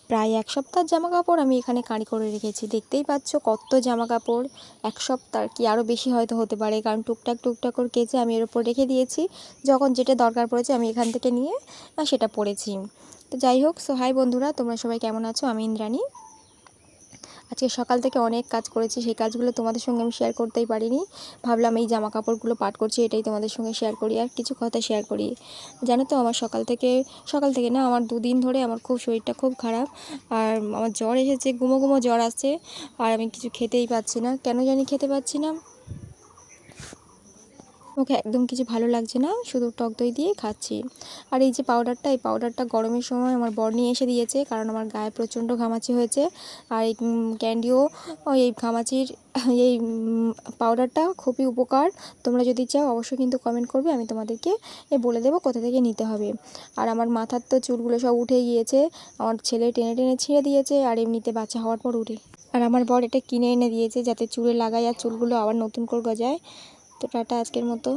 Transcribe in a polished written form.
প্রায় 1 সপ্তাহের জামাকাপড় আমি এখানে কাঁড়ি করে রেখেছি। দেখতেই পাচ্ছ কত জামাকাপড়, 1 সপ্তাহ কি আরও বেশি হয়তো হতে পারে, কারণ টুকটাক টুকটাক করে কেচে আমি এর উপর রেখে দিয়েছি। যখন যেটা দরকার পড়েছে আমি এখান থেকে নিয়ে সেটা পরেছি। তো যাই হোক, সো হাই বন্ধুরা, তোমরা সবাই কেমন আছো? আমি ইন্দ্রাণী। আজকে সকাল থেকে অনেক কাজ করেছি, সেই কাজগুলো তোমাদের সঙ্গে আমি শেয়ার করতেই পারিনি। ভাবলাম এই জামা কাপড়গুলো পাট করছি এটাই তোমাদের সঙ্গে শেয়ার করি, আর কিছু কথা শেয়ার করি। জানো তো আমার সকাল থেকে না, আমার 2 দিন ধরে আমার খুব শরীরটা খুব খারাপ, আর আমার জ্বর এসেছে, গুমো গুমো জ্বর আসছে, আর আমি কিছু খেতেই পাচ্ছি না। কেন জানি খেতে পাচ্ছি না, মুখে একদম কিছু ভালো লাগছে না, শুধু টক দই দিয়ে খাচ্ছি। আর এই যে পাউডারটা, এই পাউডারটা গরমের সময় আমার বর নিয়ে এসে দিয়েছে, কারণ আমার গায়ে প্রচণ্ড ঘামাচি হয়েছে। আর এই ক্যান্ডিও এই ঘামাচির এই পাউডারটা খুবই উপকার। তোমরা যদি চাও অবশ্যই কিন্তু কমেন্ট করবে, আমি তোমাদেরকে বলে দেবো কোথা থেকে নিতে হবে। আর আমার মাথার তো চুলগুলো সব উঠে গিয়েছে, আমার ছেলে টেনে টেনে ছিঁড়ে দিয়েছে, আর এমনিতে বাচ্চা হওয়ার পর উঠে। আর আমার বর এটা কিনে এনে দিয়েছে যাতে চুলে লাগাই আর চুলগুলো আবার নতুন করে গজায়। তো টাটা আজকের মতো।